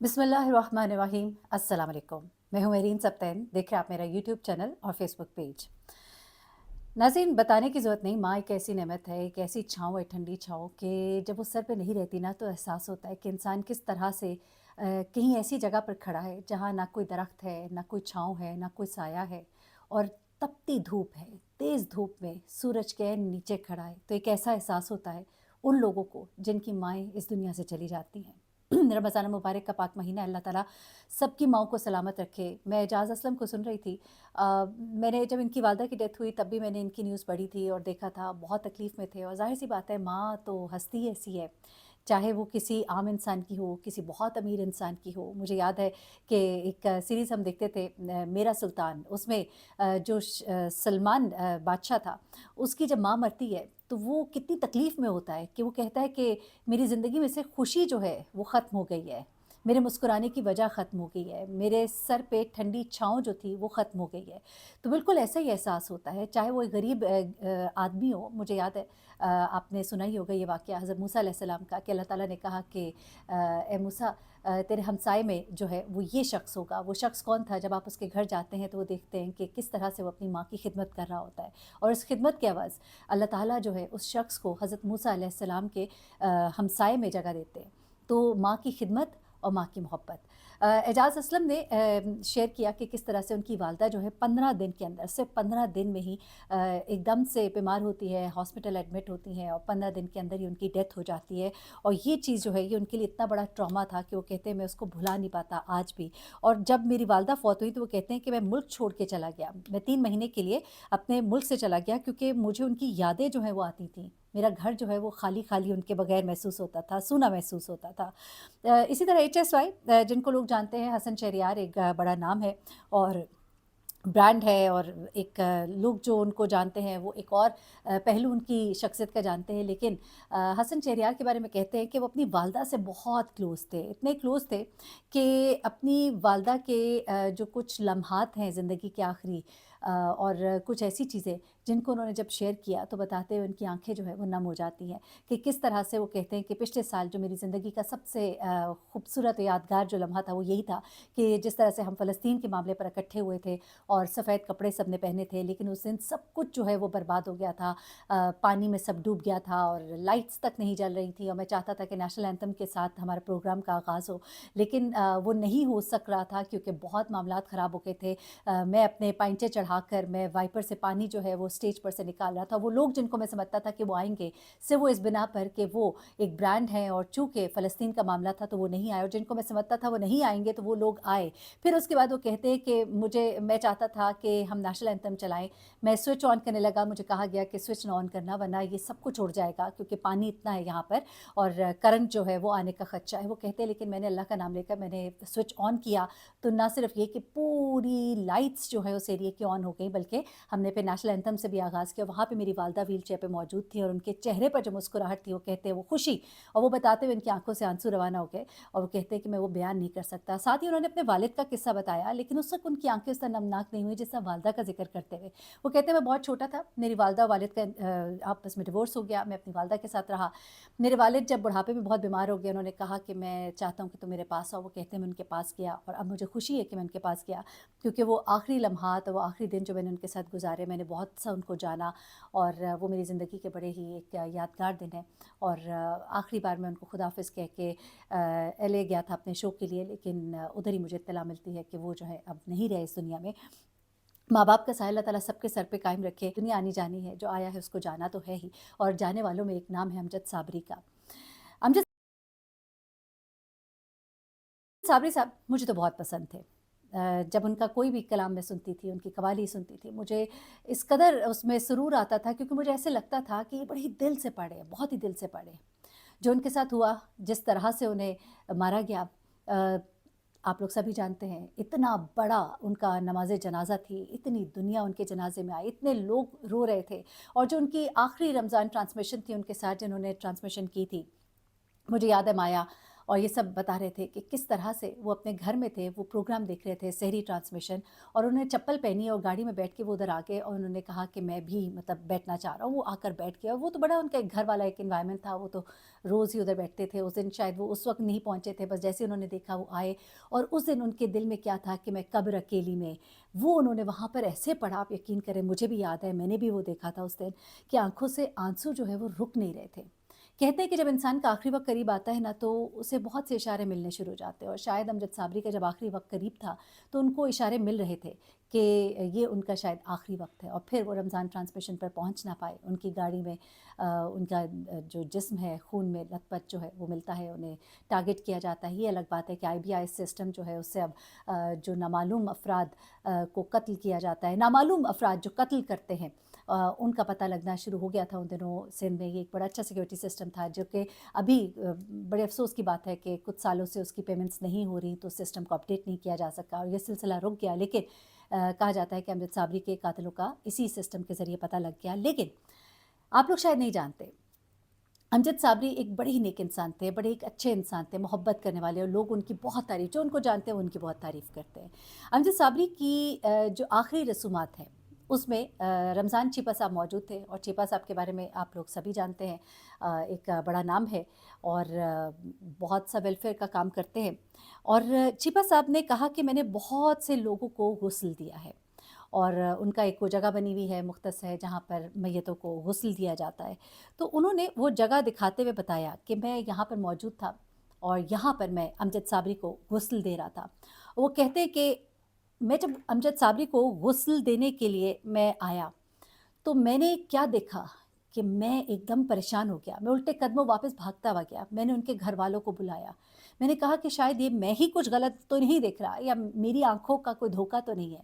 बिस्मिल्लाहिर्रहमानिर्रहीम। अस्सलाम वालेकुम। मैं हूँ मेरीन सब्तैन। देख रहे हैं आप मेरा यूट्यूब चैनल और फेसबुक पेज। नाज़रीन, बताने की ज़रूरत नहीं, माँ एक ऐसी नेमत है, एक ऐसी छाँव है, ठंडी छाँव कि जब वो सर पे नहीं रहती ना तो एहसास होता है कि इंसान किस तरह से कहीं ऐसी जगह पर खड़ा है जहाँ ना कोई दरख्त है, ना कोई छाँव है, ना कोई साया है और तपती धूप है। तेज़ धूप में सूरज के नीचे खड़ा है तो एक ऐसा एहसास होता है उन लोगों को जिनकी माएँ इस दुनिया से चली जाती हैं। रमज़ान मुबारक का पाक महीना, अल्लाह ताला सबकी माँओं को सलामत रखे। मैं एजाज़ असलम को सुन रही थी। मैंने जब इनकी वालदा की डेथ हुई तब भी मैंने इनकी न्यूज़ पढ़ी थी और देखा था, बहुत तकलीफ़ में थे और ज़ाहिर-सी बात है, माँ तो हस्ती ऐसी है, चाहे वो किसी आम इंसान की हो, किसी बहुत अमीर इंसान की हो। मुझे याद है कि एक सीरीज़ हम देखते थे, मेरा सुल्तान, उसमें सलमान बादशाह था, उसकी जब माँ मरती है तो वो कितनी तकलीफ़ में होता है कि वो कहता है कि मेरी ज़िंदगी में से खुशी जो है वो ख़त्म हो गई है, मेरे मुस्कुराने की वजह ख़त्म हो गई है, मेरे सर पे ठंडी छाँव जो थी वो ख़त्म हो गई है। तो बिल्कुल ऐसा ही एहसास होता है, चाहे वो एक गरीब आदमी हो। मुझे याद है, आपने सुना ही होगा ये वाक़या हज़रत मूसा अलैहिस्सलाम का, कि अल्लाह ताला ने कहा कि ए मूसा, तेरे हमसाए में जो है वो ये शख्स होगा। वो शख्स कौन था? जब आप उसके घर जाते हैं तो वो देखते हैं कि किस तरह से वो अपनी माँ की खिदमत कर रहा होता है और इस खिदमत के एवज़ अल्लाह ताला जो है उस शख्स को हज़रत मूसा अलैहिस्सलाम के हमसाए में जगह देते हैं। तो माँ की खिदमत और माँ की मोहब्बत। एजाज़ असलम ने शेयर किया कि किस तरह से उनकी वालदा जो है 15 दिन के अंदर, सिर्फ़ 15 दिन में ही एकदम से बीमार होती है, हॉस्पिटल एडमिट होती हैं और 15 दिन के अंदर ही उनकी डेथ हो जाती है। और ये चीज़ जो है ये उनके लिए इतना बड़ा ट्रॉमा था कि वो कहते हैं मैं उसको भुला नहीं पाता आज भी। और जब मेरी वालदा फ़ौत हुई तो वो कहते हैं कि मैं मुल्क छोड़ के चला गया। मैं 3 महीने के लिए अपने मुल्क से चला गया क्योंकि मुझे उनकी यादें जो हैं वो आती थीं। मेरा घर जो है वो खाली-खाली उनके बगैर महसूस होता था, सूना महसूस होता था। इसी तरह एचएसवाई, जिनको लोग जानते हैं, हसन शहरयार एक बड़ा नाम है और ब्रांड है और एक लोग जो उनको जानते हैं वो एक और पहलू उनकी शख्सियत का जानते हैं। लेकिन हसन शहरयार के बारे में कहते हैं कि वो अपनी वालदा से बहुत क्लोज़ थे, इतने क्लोज़ थे कि अपनी वालदा के जो कुछ लम्हात हैं ज़िंदगी के आखिरी, और कुछ ऐसी चीज़ें जिनको उन्होंने जब शेयर किया तो बताते हुए उनकी आंखें जो है वो नम हो जाती हैं कि किस तरह से वो कहते हैं कि पिछले साल जो मेरी ज़िंदगी का सबसे खूबसूरत यादगार जो लम्हा था वो यही था कि जिस तरह से हम फ़लस्तीन के मामले पर इकट्ठे हुए थे और सफ़ेद कपड़े सब ने पहने थे, लेकिन उस दिन सब कुछ जो है वो बर्बाद हो गया था। पानी में सब डूब गया था और लाइट्स तक नहीं जल रही थी और मैं चाहता था कि नेशनल एंथम के साथ हमारे प्रोग्राम का आगाज़ हो, लेकिन वो नहीं हो सक रहा था क्योंकि बहुत मामलात ख़राब हो गए थे। मैं अपने पाइंचे चढ़ाकर मैं वाइपर से पानी जो है वो स्टेज पर से निकाल रहा था। वो लोग जिनको मैं समझता था कि वो आएँगे, सिर्फ़ वो इस बिना पर कि वो एक ब्रांड है और चूँकि फ़लस्तीन का मामला था तो वो नहीं आए, और जिनको मैं समझता था वो नहीं आएँगे तो वो लोग आए। फिर उसके बाद वो कहते हैं कि मैं चाहता था कि हम नेशनल एंथम चलाएँ। मैं स्विच ऑन करने लगा, मुझे कहा गया कि स्विच ना ऑन करना वरना ये सब कुछ उड़ जाएगा क्योंकि पानी इतना है यहाँ पर और करंट जो है वो आने का खदशा है। वो कहते हैं लेकिन मैंने अल्लाह का नाम लेकर मैंने स्विच ऑन किया तो ना सिर्फ़ ये कि पूरी लाइट्स जो है उस एरिया की ऑन हो गई, बल्कि हमने फिर नेशनल एंथम से भी आगाज़ किया। वहाँ पे मेरी वालदा व्हीलचेयर पे मौजूद थी और उनके चेहरे पर जो मुस्कुराहट थी वो कहते हैं वो खुशी, और वो बताते हुए उनकी आँखों से आंसू रवाना हो गए और वो कहते हैं कि मैं वो बयान नहीं कर सकता। साथ ही उन्होंने अपने वालिद का किस्सा बताया, लेकिन उस वक़्त उनकी आँखें उस तरह नमनाक नहीं हुई जिस तरह वालदा का ज़िक्र करते हुए। वो कहते हैं मैं बहुत छोटा था, मेरी वालदा वालिद का आपस में डिवोर्स हो गया, मैं अपनी वालदा के साथ रहा। मेरे वालिद जब बुढ़ापे में बहुत बीमार हो गए, उन्होंने कहा कि मैं चाहता हूँ कि तुम मेरे पास आओ। वो कहते हैं मैं उनके पास गया और अब मुझे खुशी है कि मैं उनके पास गया क्योंकि वो आखिरी लम्हात, वो आखिरी दिन जो मैंने उनके साथ गुजारे, मैंने बहुत सा उनको जाना और वो मेरी ज़िंदगी के बड़े ही एक यादगार दिन है। और आखिरी बार मैं उनको खुदाफ़िज़ कह के एलए गया था अपने शो के लिए, लेकिन उधर ही मुझे इत्तला मिलती है कि वो जो है अब नहीं रहे इस दुनिया में। माँ-बाप का साया अल्लाह ताला सबके सर पे कायम रखे। दुनिया आनी-जानी है, जो आया है उसको जाना तो है ही, और जाने वालों में एक नाम है अमजद साबरी का। अमजद साबरी साहब मुझे तो बहुत पसंद थे। जब उनका कोई भी कलाम मैं सुनती थी, उनकी कव्वाली सुनती थी, मुझे इस कदर उसमें सुरूर आता था क्योंकि मुझे ऐसे लगता था कि ये बड़ी दिल से पढ़े, बहुत ही दिल से पढ़े। जो उनके साथ हुआ, जिस तरह से उन्हें मारा गया, अ, आप लोग सभी जानते हैं, इतना बड़ा उनका नमाज़े जनाज़ा थी, इतनी दुनिया उनके जनाज़े में आई, इतने लोग रो रहे थे, और जो उनकी आखिरी रमज़ान ट्रांसमिशन थी उनके साथ जिन्होंने ट्रांसमिशन की थी, मुझे याद है माया, اور یہ سب بتا رہے تھے کہ کس طرح سے وہ اپنے گھر میں تھے، وہ پروگرام دیکھ رہے تھے سحری ٹرانسمیشن، اور انہوں نے چپل پہنی اور گاڑی میں بیٹھ کے وہ ادھر آ گئے اور انہوں نے کہا کہ میں بھی مطلب بیٹھنا چاہ رہا ہوں، وہ آ کر بیٹھ گیا، اور وہ تو بڑا ان کا ایک گھر والا ایک انوائرمنٹ تھا، وہ تو روز ہی ادھر بیٹھتے تھے، اس دن شاید وہ اس وقت نہیں پہنچے تھے، بس جیسے انہوں نے دیکھا وہ آئے، اور اس دن ان کے دل میں کیا تھا کہ میں قبر اکیلی میں، وہ انہوں نے وہاں پر ایسے پڑھا، آپ یقین کریں مجھے بھی یاد ہے، میں نے بھی وہ دیکھا تھا اس دن کہ آنکھوں سے آنسو جو ہے وہ رک نہیں رہے تھے۔ کہتے ہیں کہ جب انسان کا آخری وقت قریب آتا ہے نا تو اسے بہت سے اشارے ملنے شروع ہو جاتے ہیں، اور شاید امجد صابری کا جب آخری وقت قریب تھا تو ان کو اشارے مل رہے تھے کہ یہ ان کا شاید آخری وقت ہے، اور پھر وہ رمضان ٹرانسمیشن پر پہنچ نہ پائے، ان کی گاڑی میں ان کا جو جسم ہے خون میں لت پت جو ہے وہ ملتا ہے، انہیں ٹارگٹ کیا جاتا ہے۔ یہ الگ بات ہے کہ آئی بی آئی سسٹم جو ہے اس سے اب جو نامعلوم افراد کو قتل کیا جاتا ہے، نامعلوم افراد جو قتل کرتے ہیں ان کا پتہ لگنا شروع ہو گیا تھا ان دنوں سندھ میں۔ یہ ایک بڑا اچھا سیکیورٹی سسٹم تھا جو کہ ابھی بڑے افسوس کی بات ہے کہ کچھ سالوں سے اس کی پیمنٹس نہیں ہو رہی، تو سسٹم کو اپڈیٹ نہیں کیا جا سکا اور یہ سلسلہ رک گیا، لیکن کہا جاتا ہے کہ امجد صابری کے قاتلوں کا اسی سسٹم کے ذریعے پتہ لگ گیا۔ لیکن آپ لوگ شاید نہیں جانتے، امجد صابری ایک بڑے ہی نیک انسان تھے، بڑے ایک اچھے انسان تھے، محبت کرنے والے، اور لوگ ان کی بہت تعریف، جو ان کو جانتے ہیں وہ ان کی بہت تعریف کرتے ہیں۔ امجد صابری کی جو آخری رسومات ہیں اس میں رمضان چیپا صاحب موجود تھے، اور چیپا صاحب کے بارے میں آپ لوگ سبھی جانتے ہیں، ایک بڑا نام ہے اور بہت سا ویلفیئر کا کام کرتے ہیں۔ اور چیپا صاحب نے کہا کہ میں نے بہت سے لوگوں کو غسل دیا ہے، اور ان کا ایک وہ جگہ بنی ہوئی ہے مختص ہے جہاں پر میتوں کو غسل دیا جاتا ہے، تو انہوں نے وہ جگہ دکھاتے ہوئے بتایا کہ میں یہاں پر موجود تھا اور یہاں پر میں امجد صابری کو غسل دے رہا تھا۔ وہ کہتے ہیں کہ میں جب امجد صابری کو غسل دینے کے لیے میں آیا تو میں نے کیا دیکھا کہ میں ایک دم پریشان ہو گیا، میں الٹے قدموں واپس بھاگتا ہوا گیا، میں نے ان کے گھر والوں کو بلایا، میں نے کہا کہ شاید یہ میں ہی کچھ غلط تو نہیں دیکھ رہا، یا میری آنکھوں کا کوئی دھوکہ تو نہیں ہے۔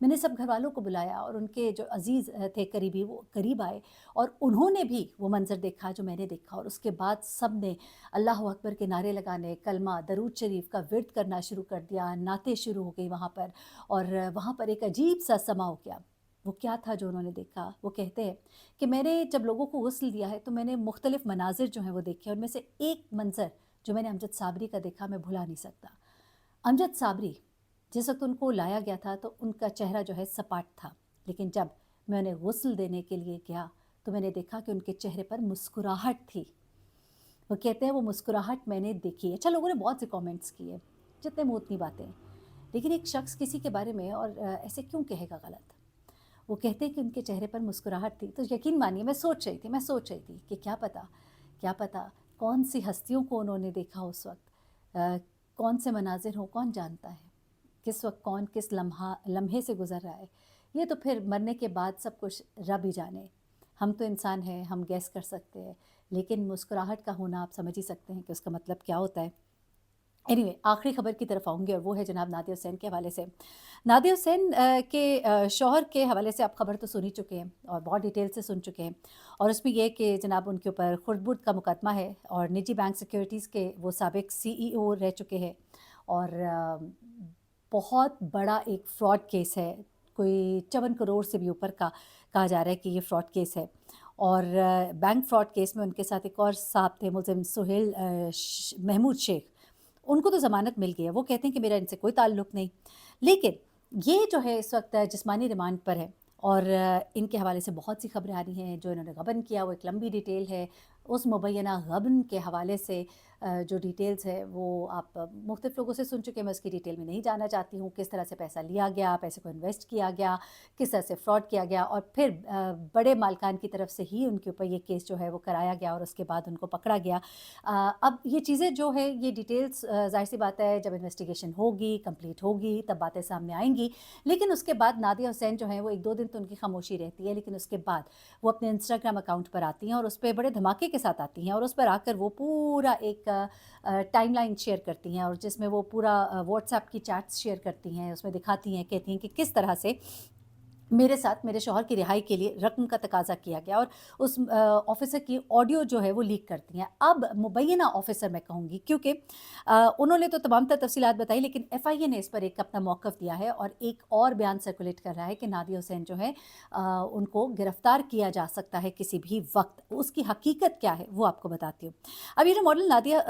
میں نے سب گھر والوں کو بلایا اور ان کے جو عزیز تھے قریبی وہ قریب آئے، اور انہوں نے بھی وہ منظر دیکھا جو میں نے دیکھا، اور اس کے بعد سب نے اللہ اکبر کے نعرے لگانے، کلمہ درود شریف کا ورد کرنا شروع کر دیا، نعتیں شروع ہو گئی وہاں پر، اور وہاں پر ایک عجیب سا سما ہو گیا۔ وہ کیا تھا جو انہوں نے دیکھا؟ وہ کہتے ہیں کہ میں نے جب لوگوں کو غسل دیا ہے تو میں نے مختلف مناظر جو ہیں وہ دیکھے، ان میں سے ایک منظر جو میں نے امجد صابری کا دیکھا میں بھلا نہیں سکتا۔ امجد صابری جس وقت ان کو لایا گیا تھا تو ان کا چہرہ جو ہے سپاٹ تھا، لیکن جب میں انہیں غسل دینے کے لیے گیا تو میں نے دیکھا کہ ان کے چہرے پر مسکراہٹ تھی۔ وہ کہتے ہیں وہ مسکراہٹ میں نے دیکھی ہے۔ اچھا، لوگوں نے بہت سے کامنٹس کیے، جتنے منہ اتنی باتیں، لیکن ایک شخص کسی کے بارے میں اور ایسے کیوں کہے گا غلط؟ وہ کہتے ہیں کہ ان کے چہرے پر مسکراہٹ تھی، تو یقین مانیے میں سوچ رہی تھی کہ کیا پتہ کون سی ہستیوں کو انہوں نے دیکھا اس وقت، کون سے مناظر ہوں، کون جانتا ہے کس وقت کون کس لمحے سے گزر رہا ہے۔ یہ تو پھر مرنے کے بعد سب کچھ رب ہی جانے، ہم تو انسان ہیں، ہم گیس کر سکتے ہیں، لیکن مسکراہٹ کا ہونا آپ سمجھ ہی سکتے ہیں کہ اس کا مطلب کیا ہوتا ہے۔ اینی آخری خبر کی طرف آؤں گی، اور وہ ہے جناب نادیہ حسین کے حوالے سے۔ نادیہ حسین کے شوہر کے حوالے سے آپ خبر تو سن ہی چکے ہیں اور بہت ڈیٹیل سے سن چکے ہیں، اور اس میں یہ کہ جناب ان کے اوپر خرد برد کا مقدمہ ہے، اور نجی بینک سیکیورٹیز کے وہ سابق CEO رہ چکے ہیں، اور بہت بڑا ایک فراڈ کیس ہے، کوئی 54 کروڑ سے بھی اوپر کا کہا جا رہا ہے کہ یہ فراڈ کیس ہے، اور بینک فراڈ کیس میں ان کے ساتھ ایک اور صاحب تھے ملزم سہیل محمود شیخ، ان کو تو ضمانت مل گئی ہے، وہ کہتے ہیں کہ میرا ان سے کوئی تعلق نہیں، لیکن یہ جو ہے اس وقت جسمانی ریمانڈ پر ہے، اور ان کے حوالے سے بہت سی خبریں آ رہی ہیں، جو انہوں نے غبن کیا وہ ایک لمبی ڈیٹیل ہے، اس مبینہ غبن کے حوالے سے جو ڈیٹیلز ہے وہ آپ مختلف لوگوں سے سن چکے ہیں، میں اس کی ڈیٹیل میں نہیں جانا چاہتی ہوں، کس طرح سے پیسہ لیا گیا، پیسے کو انویسٹ کیا گیا، کس طرح سے فراڈ کیا گیا، اور پھر بڑے مالکان کی طرف سے ہی ان کے اوپر یہ کیس جو ہے وہ کرایا گیا، اور اس کے بعد ان کو پکڑا گیا۔ اب یہ چیزیں جو ہے یہ ڈیٹیلز ظاہر سی بات ہے جب انویسٹیگیشن ہوگی، کمپلیٹ ہوگی، تب باتیں سامنے آئیں گی، لیکن اس کے بعد نادیہ حسین جو ہیں وہ 1-2 دن تو ان کی خاموشی رہتی ہے، لیکن اس کے بعد وہ اپنے انسٹاگرام اکاؤنٹ پر آتی ہیں، اور اس پہ بڑے دھماکے کے ساتھ آتی ہیں، اور اس پر آ کر وہ پورا ایک ٹائم لائن شیئر کرتی ہیں، اور جس میں وہ پورا واٹس ایپ کی چیٹس شیئر کرتی ہیں، اس میں دکھاتی ہیں، کہتی ہیں کہ کس طرح سے मेरे साथ मेरे शौहर की रिहाई के लिए रकम का तकाज़ा किया गया और उस ऑफ़िसर की ऑडियो जो है वो लीक कर दी हैं। अब मुबैना ऑफ़िसर मैं कहूँगी, क्योंकि उन्होंने तो तमाम तर तफ़सीलात बताई, लेकिन एफ़आईए ने इस पर एक अपना मौक़िफ़ दिया है और एक और बयान सर्कुलेट कर रहा है कि नादिया हुसैन जो है उनको गिरफ़्तार किया जा सकता है किसी भी वक़्त। उसकी हकीकत क्या है वो आपको बताती हूँ। अब ये जो मॉडल नादिया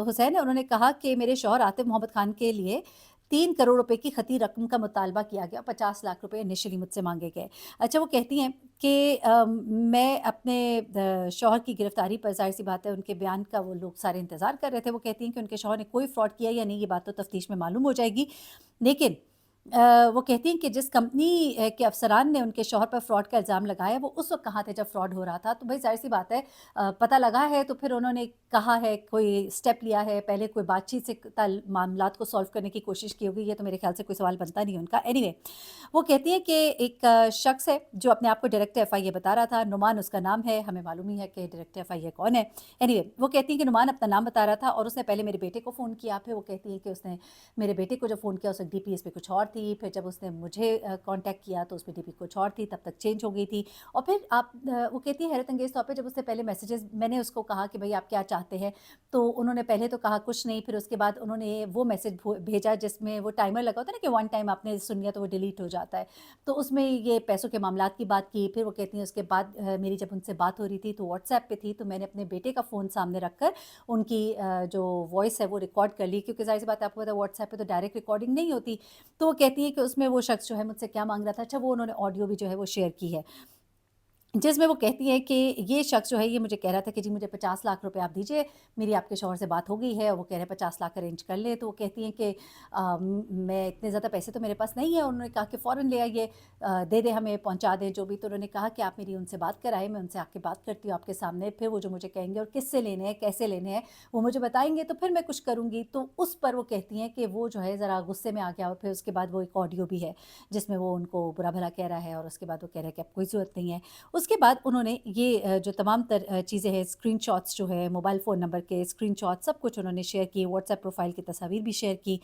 हुसैन है, उन्होंने कहा कि मेरे शौहर आतिफ़ मोहम्मद ख़ान के लिए 3 करोड़ रुपए की खती रकम का मुतालबा किया गया, 50 लाख रुपए इनिशियली मुझसे माँगे गए। अच्छा, वो कहती हैं कि मैं अपने शौहर की गिरफ़्तारी पर, ज़ाहिर-सी बात है उनके बयान का वो लोग सारे इंतज़ार कर रहे थे। वो कहती हैं कि उनके शौहर ने कोई फ्रॉड किया या नहीं, ये बात तो तफ़्तीश में मालूम हो जाएगी। लेकिन वो कहती हैं कि जिस कंपनी के अफ़सरान ने उनके शौहर पर फ्रॉड का इल्ज़ाम लगाया, वो उस वक़्त कहाँ थे जब फ्रॉड हो रहा था। तो भई ज़ाहिर-सी बात है, पता लगा है तो फिर उन्होंने कहा है, कोई स्टेप लिया है, पहले कोई बातचीत से तल मामलात को सॉल्व करने की कोशिश की होगी, ये तो मेरे ख़्याल से कोई सवाल बनता नहीं है उनका। एनीवे, वो कहती हैं कि एक शख़्स है जो अपने आप को डायरेक्टर एफ़आईए बता रहा था, नुमान उसका नाम है, हमें मालूम ही है कि डायरेक्टर एफ़आईए कौन है। एनीवे, वो कहती हैं कि नुमान अपना नाम बता रहा था और उसने पहले मेरे बेटे को फ़ोन किया, फिर वो कहती हैं कि उसने मेरे बेटे को जब फ़ोन किया, उसमें डीपी पे कुछ और थी, फिर जब उसने मुझे कॉन्टैक्ट किया तो उसमें डीपी कुछ और थी, तब तक चेंज हो गई थी। और फिर वो कहती है हैरत अंगेज़ तौर पे, जब उससे पहले मैसेजेस मैंने उसको कहा कि भई आप क्या चाहते हैं? तो उन्होंने पहले तो कहा कुछ नहीं, फिर उसके बाद उन्होंने वो मैसेज भेजा जिसमें वो टाइमर लगा होता है ना कि वन टाइम आपने सुन लिया तो वो डिलीट हो जाता है। तो उसमें ये पैसों के मामलात की बात की। फिर वो कहती हैं उसके बाद मेरी जब उनसे बात हो रही थी तो व्हाट्सएप पे थी, तो मैंने अपने बेटे का फ़ोन सामने रख कर उनकी जो वॉइस है वो रिकॉर्ड कर ली, क्योंकि ज़ाहिर-सी बात है, आपको पता है व्हाट्सएप पे तो डायरेक्ट रिकॉर्डिंग नहीं होती। तो वो कहती है कि उसमें वो शख़्स जो है मुझसे क्या माँग रहा था। अच्छा, वो उन्होंने ऑडियो भी जो है वो शेयर की है। जिसमें वो कहती है कि ये शख़्स जो है ये मुझे कह रहा था कि जी मुझे 50 लाख रुपए आप दीजिए, मेरी आपके शौहर से बात हो गई है और वो कह रहे हैं 50 लाख अरेंज कर लें। तो वो कहती हैं कि मैं इतने ज़्यादा पैसे तो मेरे पास नहीं है। उन्होंने कहा कि फ़ौरन ले आइए, दे दें हमें, पहुँचा दें जो भी। तो उन्होंने कहा कि आप मेरी उनसे बात कराएँ, मैं उनसे आके बात करती हूँ आपके सामने, फिर वो जो मुझे कहेंगे और किससे लेने हैं, कैसे लेने हैं, वो मुझे बताएँगे तो फिर मैं कुछ करूँगी। तो उस पर वो कहती हैं कि वो जो है ज़रा गुस्से में आ गया और फिर उसके बाद वो एक ऑडियो भी है, जिसमें वो उनको बुरा-भला कह रहा है और उसके बाद वो कह रहा है कि अब कोई ज़रूरत नहीं है। उसके बाद उन्होंने ये जो तमाम तर चीज़ें हैं, स्क्रीनशॉट्स जो है, मोबाइल फ़ोन नंबर के स्क्रीनशॉट सब कुछ उन्होंने शेयर किए, व्हाट्सएप प्रोफ़ाइल की तस्वीर भी शेयर की।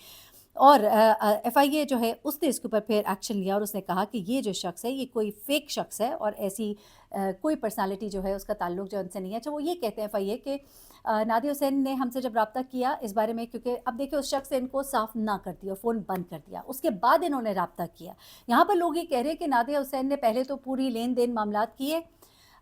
और एफ़आईए जो है उसने इसके ऊपर फिर एक्शन लिया और उसने कहा कि ये जो शख़्स है ये कोई फ़ेक शख़्स है और ऐसी कोई पर्सनैलिटी जो है उसका ताल्लुक जो है उनसे नहीं है। अच्छा, वो ये कहते हैं एफ़आईए कि नादिया हुसैन ने हमसे जब राब्ता किया इस बारे में, क्योंकि अब देखिए उस शख़्स ने इनको साफ़ ना कर दिया, फ़ोन बंद कर दिया, उसके बाद इन्होंने राब्ता किया। यहाँ पर लोग ये कह रहे हैं कि नादिया हुसैन ने पहले तो पूरी लेन-देन मामलात किए,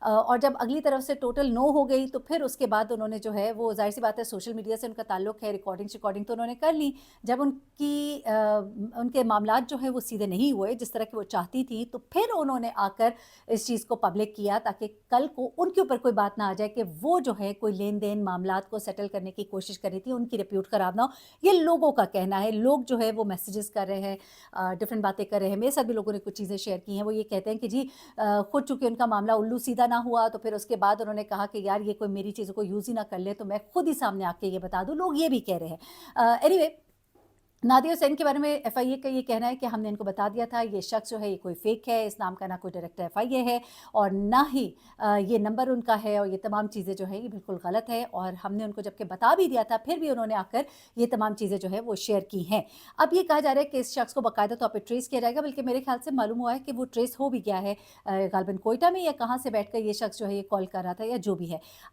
और जब अगली तरफ से टोटल नो हो गई तो फिर उसके बाद उन्होंने जो है वो, ज़ाहिर-सी बात है सोशल मीडिया से उनका ताल्लुक है, रिकॉर्डिंग तो उन्होंने कर ली। जब उनके मामलात जो हैं वो सीधे नहीं हुए जिस तरह की वो चाहती थी, तो फिर उन्होंने आकर इस चीज़ को पब्लिक किया ताकि कल को उनके ऊपर कोई बात ना आ जाए कि वो जो है कोई लेन-देन मामलात को सेटल करने की कोशिश कर रही थी, उनकी रिप्यूट खराब ना हो। ये लोगों का कहना है। लोग जो है वो मैसेजेस कर रहे हैं, डिफरेंट बातें कर रहे हैं। मेरे साथ भी लोगों ने कुछ चीज़ें शेयर की हैं। वो ये कहते हैं कि जी खुद चूँकि उनका मामला उल्लू सीधा ना हुआ, तो फिर उसके बाद उन्होंने कहा कि यार ये कोई मेरी चीज़ों को यूज़ ही ना कर ले, तो मैं खुद ही सामने आके ये बता दूँ। लोग ये भी कह रहे हैं। एनीवे, नादिया हुसैन के बारे में एफ़आईए का ये कहना है कि हमने इनको बता दिया था, ये शख़्स जो है ये कोई फ़ेक है, इस नाम का ना कोई डायरेक्टर एफ़आईए है और ना ही ये नंबर उनका है, और ये तमाम चीज़ें जो हैं ये बिल्कुल गलत है और हमने उनको जबकि बता भी दिया था, फिर भी उन्होंने आकर ये तमाम चीज़ें जो है वो शेयर की हैं। अब ये कहा जा रहा है कि इस शख़्स को बाकायदा तौर पे ट्रेस किया जाएगा, बल्कि मेरे ख़्याल से मालूम हुआ है कि वो ट्रेस हो भी गया है, ग़ालिबन कोयटा में या कहाँ से बैठकर ये शख़्स जो है ये कॉल कर रहा था या जो भी है।